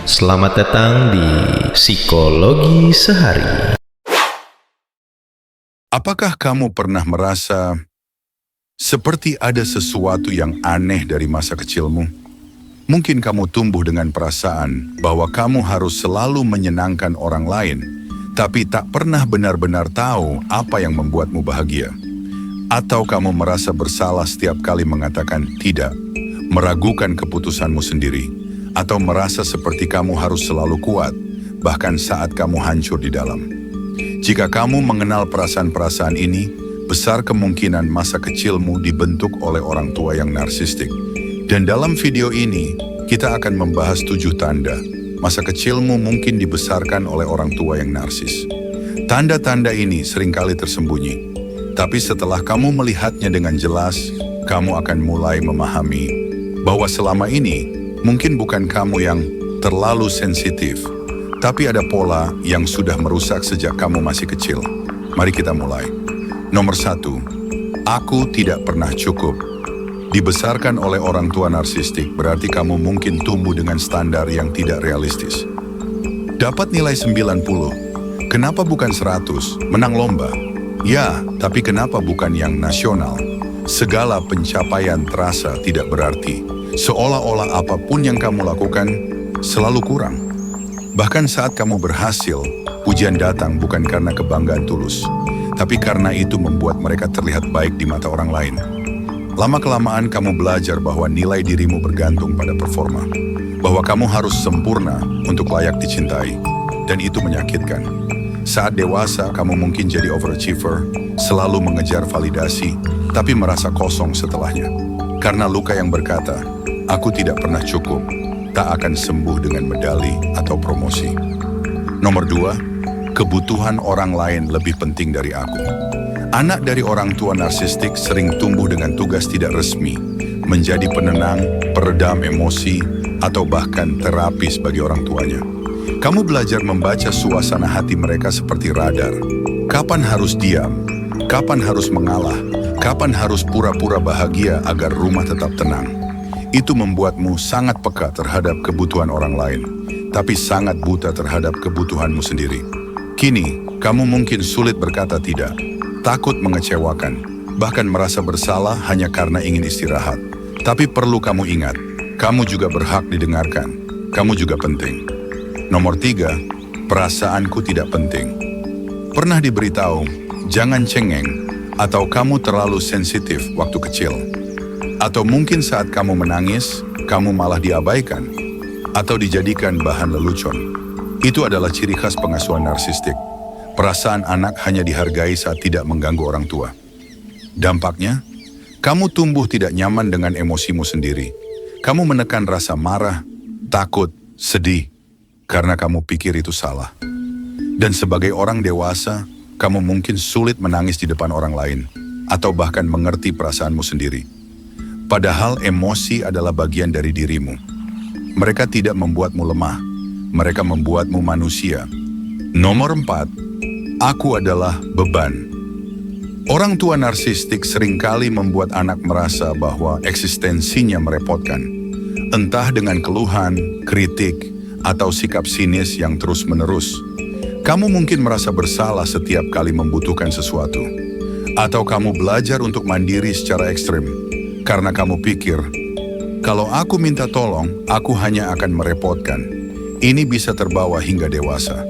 Selamat datang di Psikologi Sehari. Apakah kamu pernah merasa seperti ada sesuatu yang aneh dari masa kecilmu? Mungkin kamu tumbuh dengan perasaan bahwa kamu harus selalu menyenangkan orang lain, tapi tak pernah benar-benar tahu apa yang membuatmu bahagia. Atau kamu merasa bersalah setiap kali mengatakan tidak, meragukan keputusanmu sendiri, atau merasa seperti kamu harus selalu kuat, bahkan saat kamu hancur di dalam. Jika kamu mengenal perasaan-perasaan ini, besar kemungkinan masa kecilmu dibentuk oleh orang tua yang narsistik. Dan dalam video ini, kita akan membahas 7 tanda masa kecilmu mungkin dibesarkan oleh orang tua yang narsis. Tanda-tanda ini seringkali tersembunyi, tapi setelah kamu melihatnya dengan jelas, kamu akan mulai memahami bahwa selama ini mungkin bukan kamu yang terlalu sensitif, tapi ada pola yang sudah merusak sejak kamu masih kecil. Mari kita mulai. Nomor 1, aku tidak pernah cukup. Dibesarkan oleh orang tua narsistik berarti kamu mungkin tumbuh dengan standar yang tidak realistis. Dapat nilai 90, kenapa bukan 100? Menang lomba? Ya, tapi kenapa bukan yang nasional? Segala pencapaian terasa tidak berarti. Seolah-olah apapun yang kamu lakukan selalu kurang. Bahkan saat kamu berhasil, pujian datang bukan karena kebanggaan tulus, tapi karena itu membuat mereka terlihat baik di mata orang lain. Lama-kelamaan kamu belajar bahwa nilai dirimu bergantung pada performa, bahwa kamu harus sempurna untuk layak dicintai, dan itu menyakitkan. Saat dewasa, kamu mungkin jadi overachiever, selalu mengejar validasi, tapi merasa kosong setelahnya. Karena luka yang berkata, aku tidak pernah cukup, tak akan sembuh dengan medali atau promosi. Nomor 2, kebutuhan orang lain lebih penting dari aku. Anak dari orang tua narsistik sering tumbuh dengan tugas tidak resmi, menjadi penenang, peredam emosi, atau bahkan terapis bagi orang tuanya. Kamu belajar membaca suasana hati mereka seperti radar. Kapan harus diam? Kapan harus mengalah? Kapan harus pura-pura bahagia agar rumah tetap tenang? Itu membuatmu sangat peka terhadap kebutuhan orang lain, tapi sangat buta terhadap kebutuhanmu sendiri. Kini, kamu mungkin sulit berkata tidak, takut mengecewakan, bahkan merasa bersalah hanya karena ingin istirahat. Tapi perlu kamu ingat, kamu juga berhak didengarkan, kamu juga penting. Nomor 3, perasaanku tidak penting. Pernah diberitahu, jangan cengeng, atau kamu terlalu sensitif waktu kecil. Atau mungkin saat kamu menangis, kamu malah diabaikan, atau dijadikan bahan lelucon. Itu adalah ciri khas pengasuhan narsistik. Perasaan anak hanya dihargai saat tidak mengganggu orang tua. Dampaknya, kamu tumbuh tidak nyaman dengan emosimu sendiri. Kamu menekan rasa marah, takut, sedih, karena kamu pikir itu salah. Dan sebagai orang dewasa, kamu mungkin sulit menangis di depan orang lain, atau bahkan mengerti perasaanmu sendiri. Padahal emosi adalah bagian dari dirimu. Mereka tidak membuatmu lemah, mereka membuatmu manusia. Nomor 4, aku adalah beban. Orang tua narsistik seringkali membuat anak merasa bahwa eksistensinya merepotkan. Entah dengan keluhan, kritik, atau sikap sinis yang terus-menerus. Kamu mungkin merasa bersalah setiap kali membutuhkan sesuatu. Atau kamu belajar untuk mandiri secara ekstrim. Karena kamu pikir, kalau aku minta tolong, aku hanya akan merepotkan. Ini bisa terbawa hingga dewasa.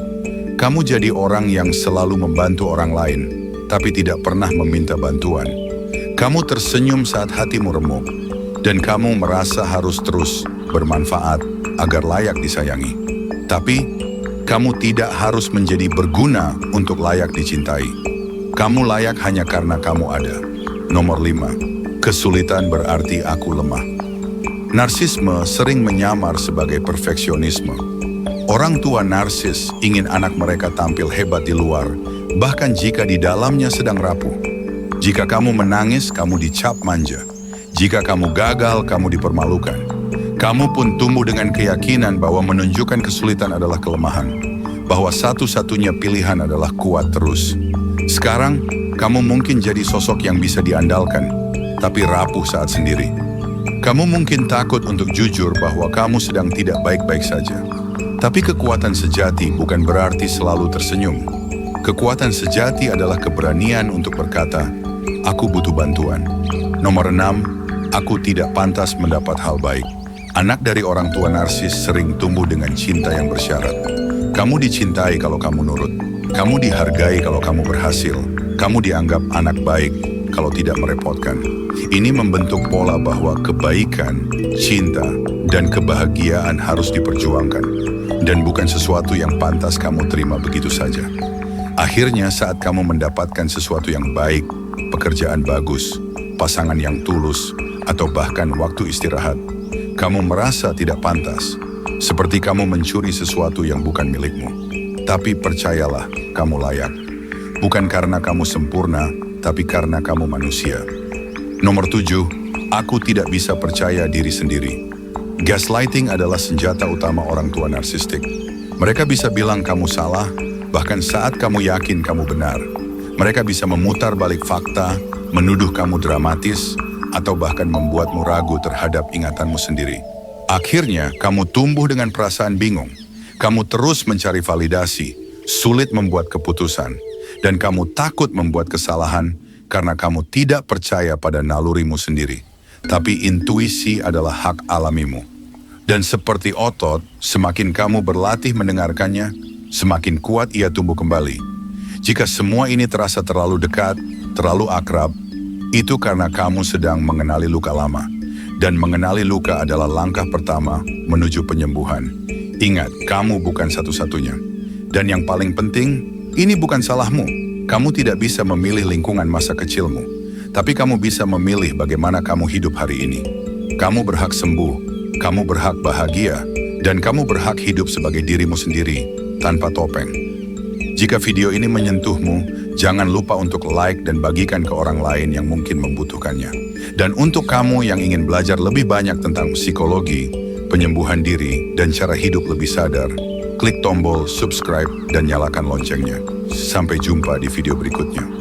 Kamu jadi orang yang selalu membantu orang lain, tapi tidak pernah meminta bantuan. Kamu tersenyum saat hatimu remuk, dan kamu merasa harus terus bermanfaat agar layak disayangi. Tapi, kamu tidak harus menjadi berguna untuk layak dicintai. Kamu layak hanya karena kamu ada. Nomor 5, kesulitan berarti aku lemah. Narsisme sering menyamar sebagai perfeksionisme. Orang tua narsis ingin anak mereka tampil hebat di luar, bahkan jika di dalamnya sedang rapuh. Jika kamu menangis, kamu dicap manja. Jika kamu gagal, kamu dipermalukan. Kamu pun tumbuh dengan keyakinan bahwa menunjukkan kesulitan adalah kelemahan, bahwa satu-satunya pilihan adalah kuat terus. Sekarang, kamu mungkin jadi sosok yang bisa diandalkan, tapi rapuh saat sendiri. Kamu mungkin takut untuk jujur bahwa kamu sedang tidak baik-baik saja. Tapi kekuatan sejati bukan berarti selalu tersenyum. Kekuatan sejati adalah keberanian untuk berkata, "Aku butuh bantuan." Nomor 6, aku tidak pantas mendapat hal baik. Anak dari orang tua narsis sering tumbuh dengan cinta yang bersyarat. Kamu dicintai kalau kamu nurut. Kamu dihargai kalau kamu berhasil. Kamu dianggap anak baik kalau tidak merepotkan. Ini membentuk pola bahwa kebaikan, cinta, dan kebahagiaan harus diperjuangkan. Dan bukan sesuatu yang pantas kamu terima begitu saja. Akhirnya saat kamu mendapatkan sesuatu yang baik, pekerjaan bagus, pasangan yang tulus, atau bahkan waktu istirahat, kamu merasa tidak pantas, seperti kamu mencuri sesuatu yang bukan milikmu. Tapi percayalah, kamu layak. Bukan karena kamu sempurna, tapi karena kamu manusia. Nomor 7, aku tidak bisa percaya diri sendiri. Gaslighting adalah senjata utama orang tua narsistik. Mereka bisa bilang kamu salah, bahkan saat kamu yakin kamu benar. Mereka bisa memutar balik fakta, menuduh kamu dramatis, atau bahkan membuatmu ragu terhadap ingatanmu sendiri. Akhirnya, kamu tumbuh dengan perasaan bingung. Kamu terus mencari validasi, sulit membuat keputusan, dan kamu takut membuat kesalahan karena kamu tidak percaya pada nalurimu sendiri. Tapi intuisi adalah hak alamimu. Dan seperti otot, semakin kamu berlatih mendengarkannya, semakin kuat ia tumbuh kembali. Jika semua ini terasa terlalu dekat, terlalu akrab, itu karena kamu sedang mengenali luka lama. Dan mengenali luka adalah langkah pertama menuju penyembuhan. Ingat, kamu bukan satu-satunya. Dan yang paling penting, ini bukan salahmu. Kamu tidak bisa memilih lingkungan masa kecilmu. Tapi kamu bisa memilih bagaimana kamu hidup hari ini. Kamu berhak sembuh, kamu berhak bahagia, dan kamu berhak hidup sebagai dirimu sendiri, tanpa topeng. Jika video ini menyentuhmu, jangan lupa untuk like dan bagikan ke orang lain yang mungkin membutuhkannya. Dan untuk kamu yang ingin belajar lebih banyak tentang psikologi, penyembuhan diri, dan cara hidup lebih sadar, klik tombol subscribe dan nyalakan loncengnya. Sampai jumpa di video berikutnya.